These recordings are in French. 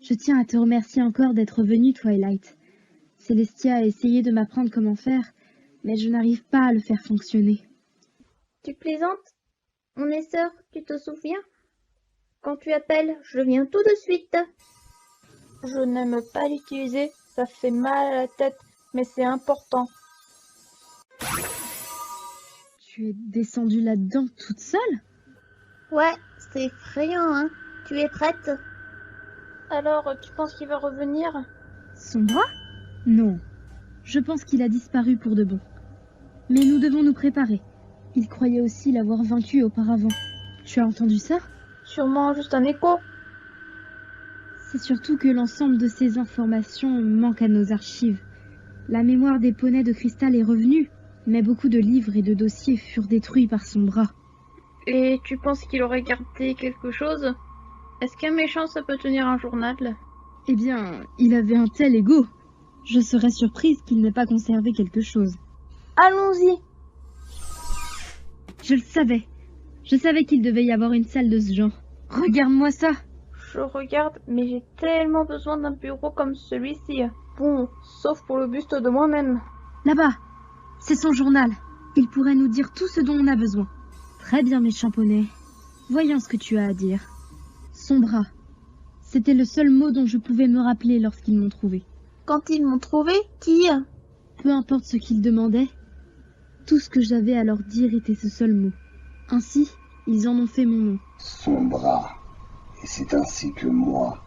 Je tiens à te remercier encore d'être venue, Twilight. Célestia a essayé de m'apprendre comment faire, mais je n'arrive pas à le faire fonctionner. Tu plaisantes? On est sœurs, tu te souviens? Quand tu appelles, je viens tout de suite. Je n'aime pas l'utiliser, ça fait mal à la tête, mais c'est important. Tu es descendue là-dedans toute seule? Ouais, c'est effrayant, hein? Tu es prête? Alors, tu penses qu'il va revenir? Son bras? Non. Je pense qu'il a disparu pour de bon. Mais nous devons nous préparer. Il croyait aussi l'avoir vaincu auparavant. Tu as entendu ça? Sûrement juste un écho. C'est surtout que l'ensemble de ces informations manque à nos archives. La mémoire des poneys de cristal est revenue, mais beaucoup de livres et de dossiers furent détruits par son bras. Et tu penses qu'il aurait gardé quelque chose? Est-ce qu'un méchant, ça peut tenir un journal? Eh bien, il avait un tel ego. Je serais surprise qu'il n'ait pas conservé quelque chose. Allons-y! Je le savais. Je savais qu'il devait y avoir une salle de ce genre. Regarde-moi ça. Je regarde, mais j'ai tellement besoin d'un bureau comme celui-ci. Bon, sauf pour le buste de moi-même. Là-bas, c'est son journal. Il pourrait nous dire tout ce dont on a besoin. Très bien, méchant poney. Voyons ce que tu as à dire. Son bras. C'était le seul mot dont je pouvais me rappeler lorsqu'ils m'ont trouvé. Quand ils m'ont trouvé, qui? Peu importe ce qu'ils demandaient, tout ce que j'avais à leur dire était ce seul mot. Ainsi, ils en ont fait mon nom. Son bras. Et c'est ainsi que moi,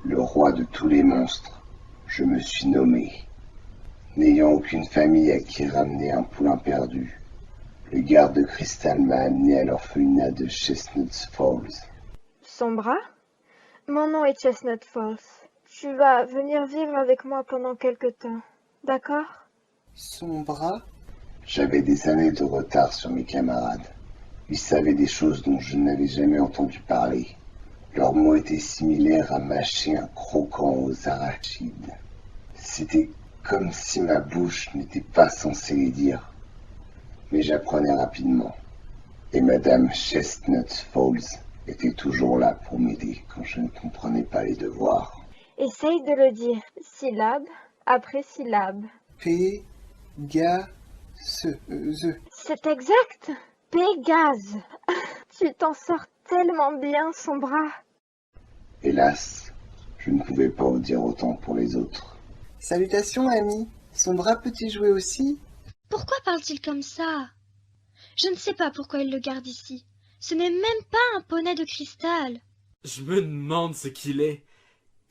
le roi de tous les monstres, je me suis nommé. N'ayant aucune famille à qui ramener un poulain perdu, le garde de cristal m'a amené à l'orphelinat de Chestnut Falls. Son bras? Mon nom est Chestnut Falls. Tu vas venir vivre avec moi pendant quelque temps, d'accord? Son bras? J'avais des années de retard sur mes camarades. Ils savaient des choses dont je n'avais jamais entendu parler. Leurs mots étaient similaires à mâcher un croquant aux arachides. C'était comme si ma bouche n'était pas censée les dire. Mais j'apprenais rapidement. Et Madame Chestnut Falls était toujours là pour m'aider quand je ne comprenais pas les devoirs. Essaye de le dire, syllabe après syllabe. C'est exact! Pégase! Tu t'en sors tellement bien, son bras. Hélas, je ne pouvais pas en dire autant pour les autres. Salutations, ami. Son bras peut-il jouer aussi? Pourquoi parle-t-il comme ça? Je ne sais pas pourquoi il le garde ici. Ce n'est même pas un poney de cristal. Je me demande ce qu'il est.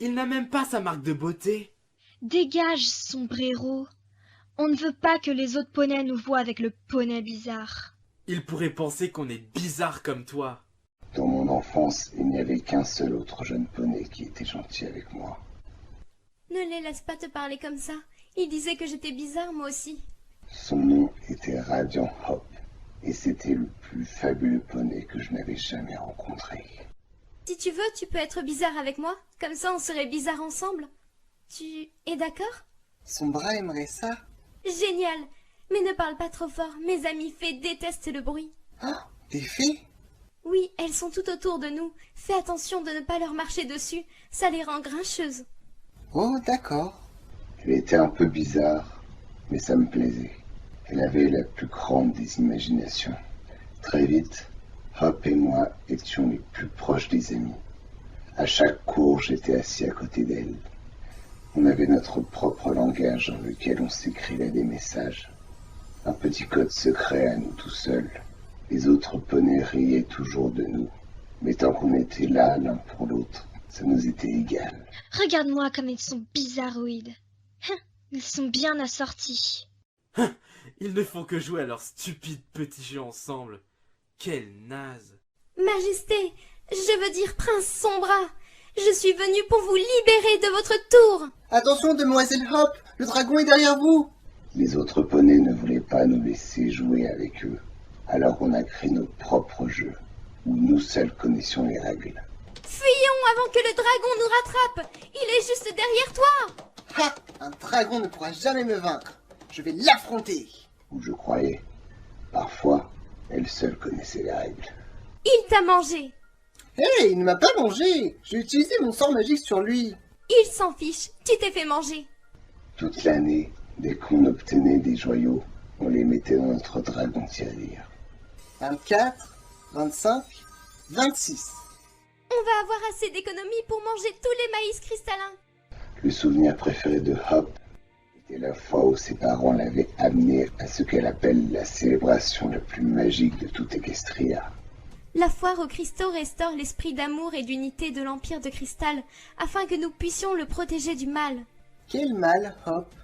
Il n'a même pas sa marque de beauté. Dégage, sombrero. On ne veut pas que les autres poneys nous voient avec le poney bizarre. Il pourrait penser qu'on est bizarre comme toi. Dans mon enfance, il n'y avait qu'un seul autre jeune poney qui était gentil avec moi. Ne les laisse pas te parler comme ça. Il disait que j'étais bizarre, moi aussi. Son nom était Radiant Hop, et c'était le plus fabuleux poney que je n'avais jamais rencontré. Si tu veux, tu peux être bizarre avec moi. Comme ça, on serait bizarre ensemble. Tu es d'accord? Son bras aimerait ça? Génial! Mais ne parle pas trop fort. Mes amies fées détestent le bruit. Ah, des fées? Oui, elles sont tout autour de nous. Fais attention de ne pas leur marcher dessus. Ça les rend grincheuses. Oh, d'accord. Elle était un peu bizarre, mais ça me plaisait. Elle avait la plus grande des imaginations. Très vite, Hop et moi étions les plus proches des amis. À chaque cours, j'étais assis à côté d'elle. On avait notre propre langage dans lequel on s'écrivait des messages. Un petit code secret à nous tout seuls. Les autres poneys riaient toujours de nous. Mais tant qu'on était là l'un pour l'autre, ça nous était égal. Regarde-moi comme ils sont bizarroïdes. Ils sont bien assortis. Ils ne font que jouer à leurs stupides petits jeux ensemble. Quel naze! Majesté, je veux dire prince Sombra. Je suis venue pour vous libérer de votre tour. Attention, demoiselle Hop, le dragon est derrière vous. Les autres poneys ne voulaient pas nous laisser jouer avec eux. Alors on a créé nos propres jeux, où nous seuls connaissions les règles. Fuyons avant que le dragon nous rattrape. Il est juste derrière toi. Ha! Un dragon ne pourra jamais me vaincre. Je vais l'affronter. Où je croyais. Parfois, elle seule connaissait les règles. Il t'a mangé. Hé, il ne m'a pas mangé. J'ai utilisé mon sort magique sur lui. Il s'en fiche, tu t'es fait manger. Toute l'année, dès qu'on obtenait des joyaux, on les mettait dans notre dragon tirelire. 24, 25, 26. On va avoir assez d'économies pour manger tous les maïs cristallins. Le souvenir préféré de Hop était la fois où ses parents l'avaient amené à ce qu'elle appelle la célébration la plus magique de toute Equestria. La foire aux cristaux restaure l'esprit d'amour et d'unité de l'Empire de Cristal, afin que nous puissions le protéger du mal. Quel mal, Hop?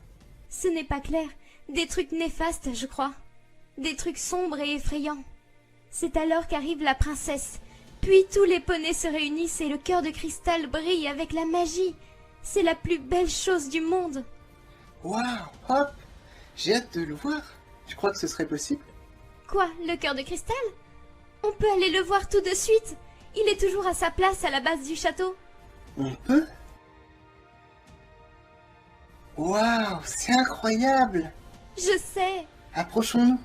Ce n'est pas clair. Des trucs néfastes, je crois. Des trucs sombres et effrayants. C'est alors qu'arrive la princesse. Puis tous les poneys se réunissent et le cœur de cristal brille avec la magie. C'est la plus belle chose du monde. Waouh, Hop! J'ai hâte de le voir. Tu crois que ce serait possible? Quoi, le cœur de cristal? On peut aller le voir tout de suite. Il est toujours à sa place à la base du château. On peut? Waouh, c'est incroyable! Je sais. Approchons-nous.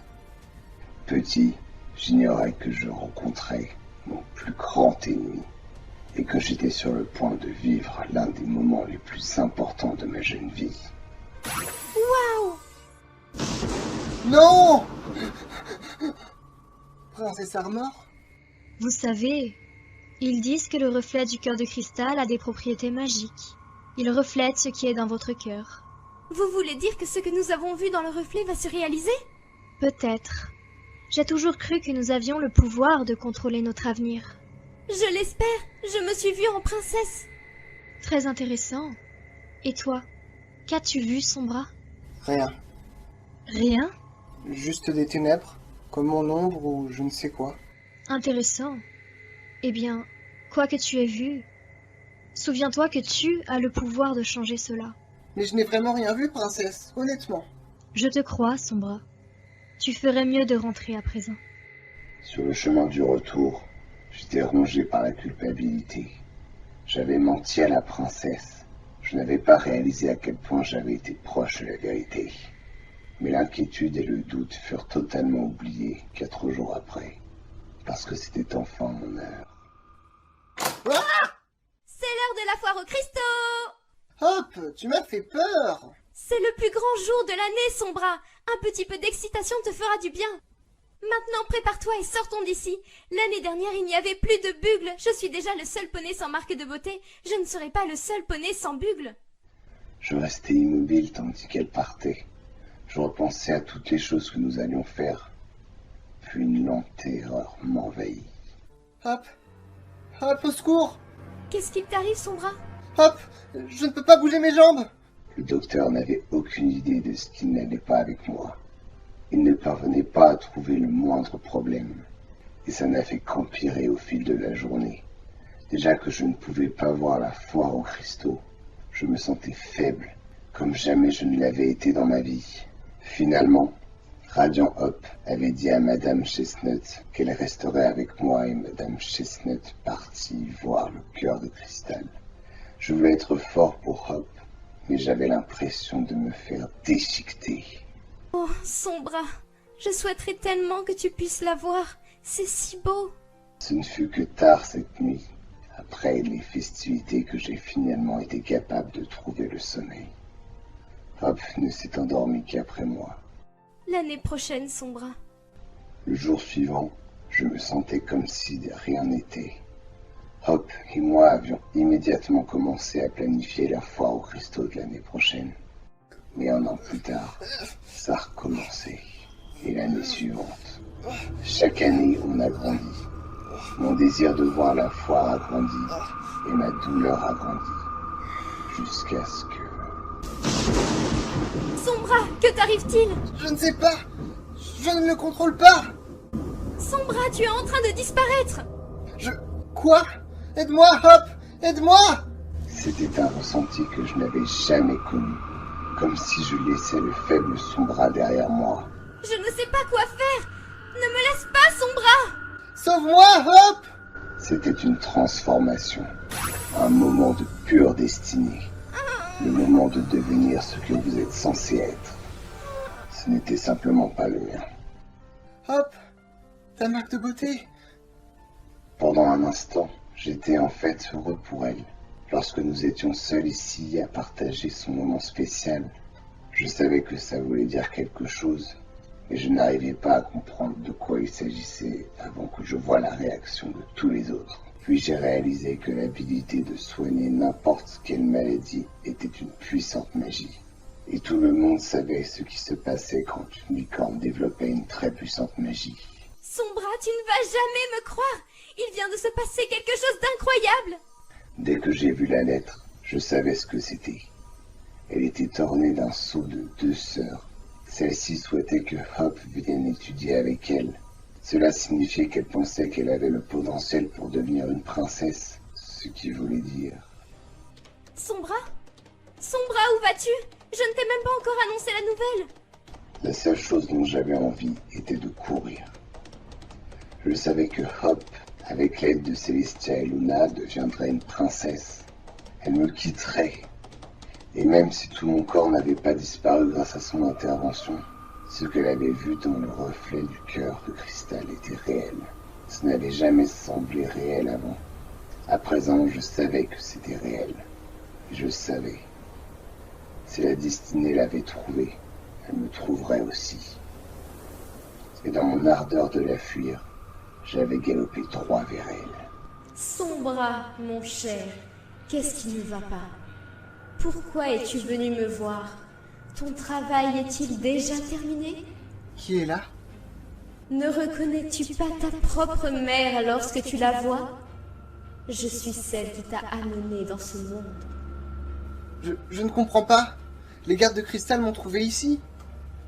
Petit, j'ignorais que je rencontrais mon plus grand ennemi et que j'étais sur le point de vivre l'un des moments les plus importants de ma jeune vie. Waouh! Non! Princesse Armor? Vous savez, ils disent que le reflet du cœur de cristal a des propriétés magiques. Il reflète ce qui est dans votre cœur. Vous voulez dire que ce que nous avons vu dans le reflet va se réaliser? Peut-être. J'ai toujours cru que nous avions le pouvoir de contrôler notre avenir. Je l'espère. Je me suis vue en princesse. Très intéressant. Et toi, qu'as-tu vu, Sombra? Rien. Rien? Juste des ténèbres, comme mon ombre ou je ne sais quoi. Intéressant. Eh bien, quoi que tu aies vu, souviens-toi que tu as le pouvoir de changer cela. Mais je n'ai vraiment rien vu, princesse, honnêtement. Je te crois, Sombra. Tu ferais mieux de rentrer à présent. Sur le chemin du retour, j'étais rongé par la culpabilité. J'avais menti à la princesse. Je n'avais pas réalisé à quel point j'avais été proche de la vérité. Mais l'inquiétude et le doute furent totalement oubliés 4 jours après, parce que c'était enfin mon heure. Ah! C'est l'heure de la foire aux cristaux! Hop, tu m'as fait peur! C'est le plus grand jour de l'année, Sombra. Un petit peu d'excitation te fera du bien. Maintenant, prépare-toi et sortons d'ici. L'année dernière, il n'y avait plus de bugle. Je suis déjà le seul poney sans marque de beauté. Je ne serai pas le seul poney sans bugle. Je restais immobile tandis qu'elle partait. Je repensais à toutes les choses que nous allions faire. Puis une lente terreur m'envahit. Hop! Hop, au secours! Qu'est-ce qu'il t'arrive, Sombra? Hop! Je ne peux pas bouger mes jambes! Le docteur n'avait aucune idée de ce qui n'allait pas avec moi. Il ne parvenait pas à trouver le moindre problème. Et ça n'a fait qu'empirer au fil de la journée. Déjà que je ne pouvais pas voir la foire aux cristaux, je me sentais faible, comme jamais je ne l'avais été dans ma vie. Finalement, Radiant Hop avait dit à Madame Chestnut qu'elle resterait avec moi et Madame Chestnut partit voir le cœur de cristal. Je voulais être fort pour Hop, mais j'avais l'impression de me faire déchiqueter. Oh, Sombra, je souhaiterais tellement que tu puisses la voir. C'est si beau. Ce ne fut que tard cette nuit, après les festivités, que j'ai finalement été capable de trouver le sommeil. Hop ne s'est endormi qu'après moi. L'année prochaine, Sombra. Le jour suivant, je me sentais comme si de rien n'était. Hop et moi avions immédiatement commencé à planifier la foire aux cristaux de l'année prochaine. Mais un an plus tard, ça recommençait. Et l'année suivante. Chaque année, on a grandi. Mon désir de voir la foire a grandi et ma douleur a grandi. Jusqu'à ce que... Sombra, que t'arrive-t-il? Je ne sais pas! Je ne le contrôle pas! Sombra, tu es en train de disparaître! Quoi? Aide-moi, Hop! Aide-moi! C'était un ressenti que je n'avais jamais connu. Comme si je laissais le faible Sombra derrière moi. Je ne sais pas quoi faire! Ne me laisse pas, Sombra! Sauve-moi, Hop! C'était une transformation. Un moment de pure destinée. Le moment de devenir ce que vous êtes censé être. Ce n'était simplement pas le mien. Hop! Ta marque de beauté! Pendant un instant, j'étais en fait heureux pour elle. Lorsque nous étions seuls ici à partager ce moment spécial, je savais que ça voulait dire quelque chose, mais je n'arrivais pas à comprendre de quoi il s'agissait avant que je voie la réaction de tous les autres. Puis j'ai réalisé que l'habilité de soigner n'importe quelle maladie était une puissante magie. Et tout le monde savait ce qui se passait quand une licorne développait une très puissante magie. Sombra, tu ne vas jamais me croire. Il vient de se passer quelque chose d'incroyable. Dès que j'ai vu la lettre, je savais ce que c'était. Elle était ornée d'un sceau de 2 sœurs. Celle-ci souhaitait que Hop vienne étudier avec elle. Cela signifiait qu'elle pensait qu'elle avait le potentiel pour devenir une princesse, ce qui voulait dire... Sombra, où vas-tu? Je ne t'ai même pas encore annoncé la nouvelle. La seule chose dont j'avais envie était de courir. Je savais que Hop, avec l'aide de Celestia et Luna, deviendrait une princesse. Elle me quitterait. Et même si tout mon corps n'avait pas disparu grâce à son intervention, ce qu'elle avait vu dans le reflet du cœur de cristal était réel. Ce n'avait jamais semblé réel avant. À présent, je savais que c'était réel. Et je savais. Si la destinée l'avait trouvée, elle me trouverait aussi. Et dans mon ardeur de la fuir, j'avais galopé droit vers elle. Sombra, mon cher, qu'est-ce qui ne va pas? Pourquoi es-tu venu me voir? Ton travail est-il déjà terminé? Qui est là? Ne reconnais-tu pas ta propre mère lorsque tu la vois? Je suis celle qui t'a amené dans ce monde. Je ne comprends pas. Les gardes de cristal m'ont trouvé ici.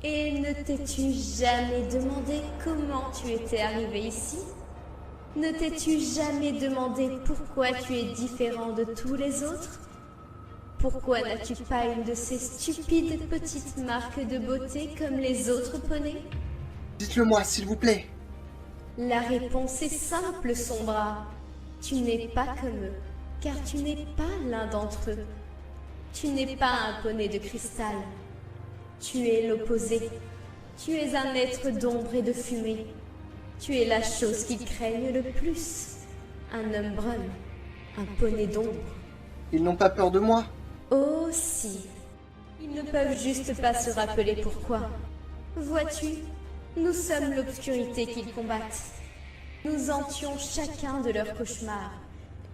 Et ne t'es-tu jamais demandé comment tu étais arrivé ici? Ne t'es-tu jamais demandé pourquoi tu es différent de tous les autres? Pourquoi n'as-tu pas une de ces stupides petites marques de beauté comme les autres poneys? Dites-le-moi, s'il vous plaît. La réponse est simple, Sombra. Tu n'es pas comme eux, car tu n'es pas l'un d'entre eux. Tu n'es pas un poney de cristal. Tu es l'opposé. Tu es un être d'ombre et de fumée. Tu es la chose qu'ils craignent le plus. Un homme brun, un poney d'ombre. Ils n'ont pas peur de moi. Oh si. Ils ne peuvent juste pas se rappeler pourquoi. Vois-tu, nous sommes l'obscurité qu'ils combattent. Nous entions chacun de leurs cauchemars,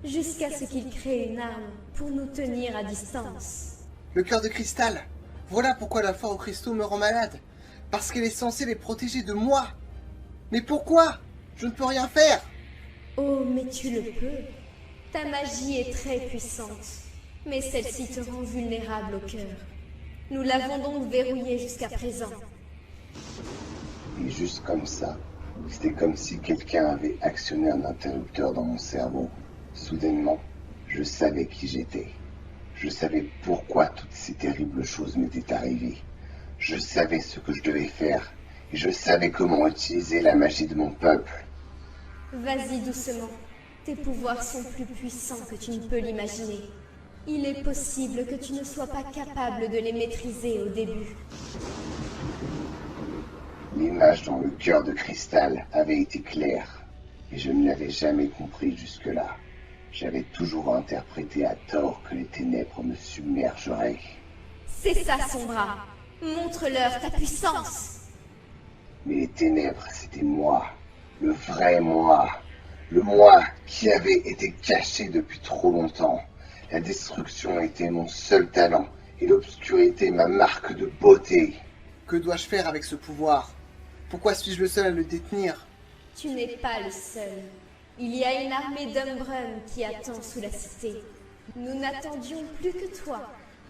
jusqu'à ce qu'ils créent une arme pour nous tenir à distance. Le cœur de cristal. Voilà pourquoi la foire aux cristaux me rend malade. Parce qu'elle est censée les protéger de moi. Mais pourquoi? Je ne peux rien faire. Oh, mais tu le peux. Ta magie est très puissante, mais celle-ci te rend vulnérable au cœur. Nous l'avons donc verrouillée jusqu'à présent. Et juste comme ça, c'était comme si quelqu'un avait actionné un interrupteur dans mon cerveau. Soudainement, je savais qui j'étais. Je savais pourquoi toutes ces terribles choses m'étaient arrivées. Je savais ce que je devais faire, et je savais comment utiliser la magie de mon peuple. Vas-y doucement. Tes pouvoirs sont plus puissants que tu ne peux l'imaginer. Il est possible que tu ne sois pas capable de les maîtriser au début. L'image dans le cœur de cristal avait été claire, et je ne l'avais jamais compris jusque-là. J'avais toujours interprété à tort que les ténèbres me submergeraient. C'est ça, Sombra. Montre-leur ta puissance. Mais les ténèbres, c'était moi. Le vrai moi. Le moi qui avait été caché depuis trop longtemps. La destruction était mon seul talent, et l'obscurité ma marque de beauté. Que dois-je faire avec ce pouvoir? Pourquoi suis-je le seul à le détenir? Tu n'es pas le seul. Il y a une armée d'hommes bruns qui attend sous la cité. Nous n'attendions plus que toi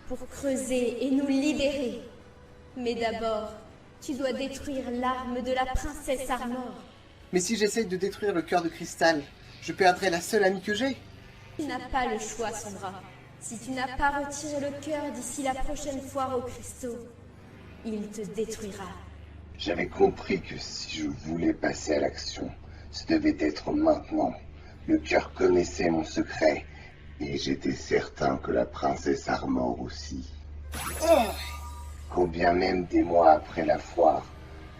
pour creuser et nous libérer. Mais d'abord, tu dois détruire l'arme de la princesse Armor. Mais si j'essaye de détruire le cœur de cristal, je perdrai la seule amie que j'ai. Tu n'as pas le choix, Sombra. Si tu n'as pas retiré le cœur d'ici la prochaine foire aux cristaux, il te détruira. J'avais compris que si je voulais passer à l'action, ce devait être maintenant. Le cœur connaissait mon secret, et j'étais certain que la princesse Armor aussi. Combien même des mois après la foire,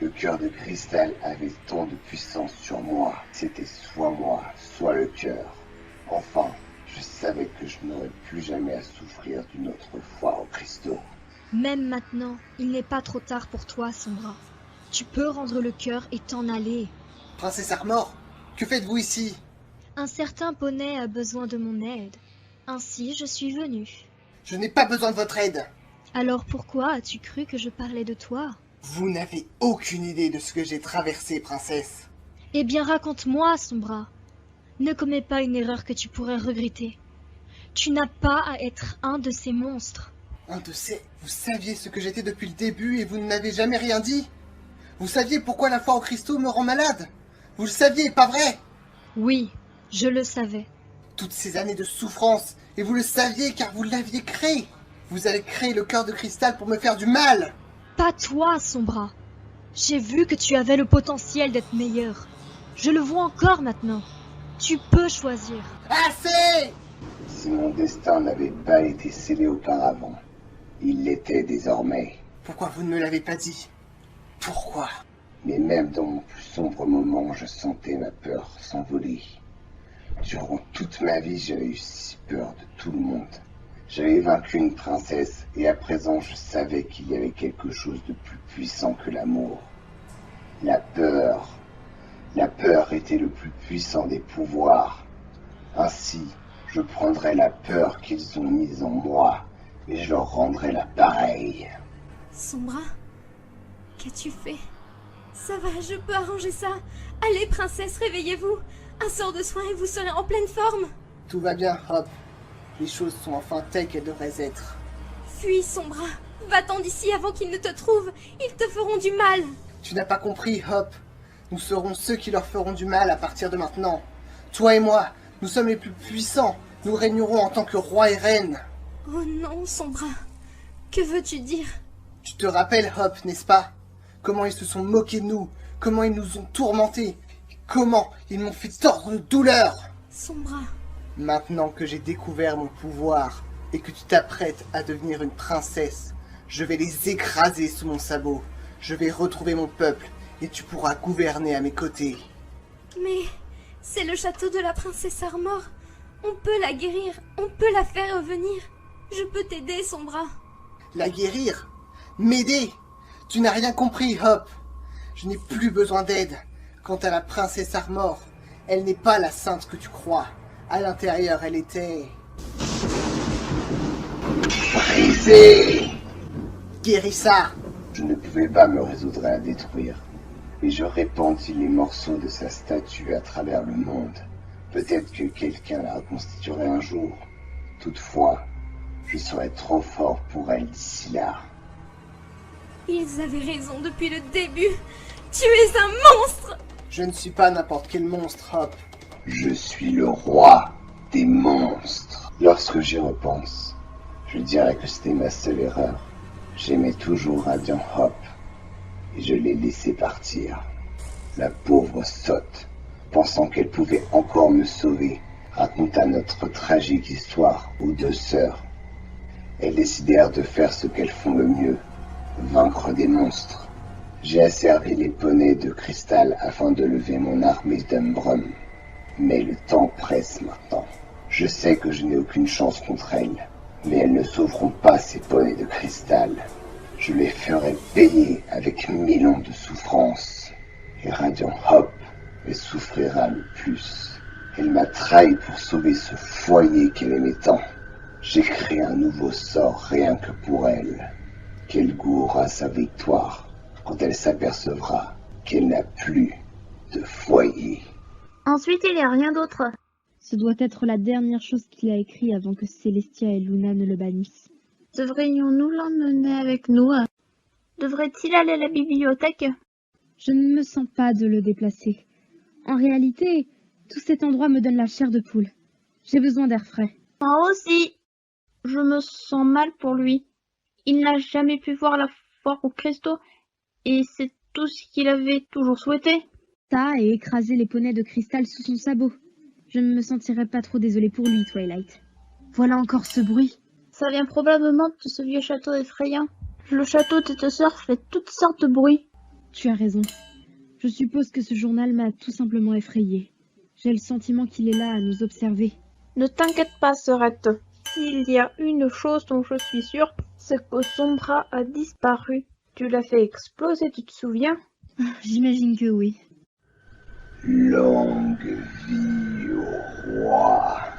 le cœur de cristal avait tant de puissance sur moi. C'était soit moi, soit le cœur. Enfin, Je savais que je n'aurais plus jamais à souffrir d'une autre foire au cristaux. Même maintenant, il n'est pas trop tard pour toi, Sombra. Tu peux rendre le cœur et t'en aller. Princesse Armor, que faites-vous ici? Un certain poney a besoin de mon aide. Ainsi, je suis venue. Je n'ai pas besoin de votre aide. Alors pourquoi as-tu cru que je parlais de toi? Vous n'avez aucune idée de ce que j'ai traversé, princesse. Eh bien, raconte-moi, Sombra. Ne commets pas une erreur que tu pourrais regretter. Tu n'as pas à être un de ces monstres. Un de ces... Vous saviez ce que j'étais depuis le début et vous ne m'avez jamais rien dit? Vous saviez pourquoi la foire aux cristaux me rend malade? Vous le saviez, pas vrai? Oui, je le savais. Toutes ces années de souffrance, et vous le saviez car vous l'aviez créé. Vous avez créé le cœur de cristal pour me faire du mal. Pas toi, Sombra. J'ai vu que tu avais le potentiel d'être meilleur. Je le vois encore maintenant. Tu peux choisir. Assez! Si mon destin n'avait pas été scellé auparavant, il l'était désormais. Pourquoi vous ne me l'avez pas dit? Pourquoi? Mais même dans mon plus sombre moment, je sentais ma peur s'envoler. Durant toute ma vie, j'avais eu si peur de tout le monde. J'avais vaincu une princesse et à présent, je savais qu'il y avait quelque chose de plus puissant que l'amour. La peur. La peur était le plus puissant des pouvoirs. Ainsi, je prendrai la peur qu'ils ont mise en moi et je leur rendrai la pareille. Sombra, qu'as-tu fait? Ça va, je peux arranger ça. Allez, princesse, réveillez-vous. Un sort de soin et vous serez en pleine forme. Tout va bien, Hop. Les choses sont enfin telles qu'elles devraient être. Fuis, Sombra. Va-t'en d'ici avant qu'ils ne te trouvent. Ils te feront du mal. Tu n'as pas compris, Hop. Nous serons ceux qui leur feront du mal à partir de maintenant. Toi et moi, nous sommes les plus puissants. Nous régnerons en tant que roi et reine. Oh non, Sombra. Que veux-tu dire? Tu te rappelles, Hop, n'est-ce pas? Comment ils se sont moqués de nous, comment ils nous ont tourmentés, et comment ils m'ont fait tordre de douleur. Sombra. Maintenant que j'ai découvert mon pouvoir et que tu t'apprêtes à devenir une princesse, je vais les écraser sous mon sabot. Je vais retrouver mon peuple et tu pourras gouverner à mes côtés. Mais c'est le château de la princesse Armor. On peut la guérir, on peut la faire revenir. Je peux t'aider, Sombra. La guérir? M'aider? Tu n'as rien compris, Hop. Je n'ai plus besoin d'aide. Quant à la princesse Armor, elle n'est pas la sainte que tu crois. À l'intérieur, elle était... Brisé! Guérissa! Je ne pouvais pas me résoudre à la détruire, et je répandis les morceaux de sa statue à travers le monde. Peut-être que quelqu'un la reconstituerait un jour. Toutefois, je serais trop fort pour elle d'ici là. Ils avaient raison depuis le début. Tu es un monstre! Je ne suis pas n'importe quel monstre, Hop. Je suis le roi des monstres. Lorsque j'y repense, je dirais que c'était ma seule erreur. J'aimais toujours Radiant Hop, et je l'ai laissé partir. La pauvre sotte, pensant qu'elle pouvait encore me sauver, raconta notre tragique histoire aux deux sœurs. Elles décidèrent de faire ce qu'elles font le mieux, vaincre des monstres. J'ai asservi les poneys de cristal afin de lever mon armée d'Umbrum. Mais le temps presse maintenant. Je sais que je n'ai aucune chance contre elles, mais elles ne sauveront pas ces poneys de cristal. Je les ferai payer avec 1000 ans de souffrance. Et Radiant Hop les souffrira le plus. Elle m'a trahi pour sauver ce foyer qu'elle aimait tant. J'ai créé un nouveau sort rien que pour elle. Quel goût aura sa victoire quand elle s'apercevra qu'elle n'a plus de foyer. Ensuite, il n'y a rien d'autre. Ce doit être la dernière chose qu'il a écrit avant que Célestia et Luna ne le bannissent. Devrions-nous l'emmener avec nous? Devrait-il aller à la bibliothèque? Je ne me sens pas de le déplacer. En réalité, tout cet endroit me donne la chair de poule. J'ai besoin d'air frais. Moi aussi. Je me sens mal pour lui. Il n'a jamais pu voir la foire aux cristaux, et c'est tout ce qu'il avait toujours souhaité. Ça et écraser les poneys de cristal sous son sabot. Je ne me sentirais pas trop désolée pour lui, Twilight. Voilà encore ce bruit. Ça vient probablement de ce vieux château effrayant. Le château de tes sœurs fait toutes sortes de bruits. Tu as raison. Je suppose que ce journal m'a tout simplement effrayée. J'ai le sentiment qu'il est là à nous observer. Ne t'inquiète pas, sœurette. S'il y a une chose dont je suis sûre, c'est que Sombra a disparu. Tu l'as fait exploser, tu te souviens? J'imagine que oui. Longue vie au roi.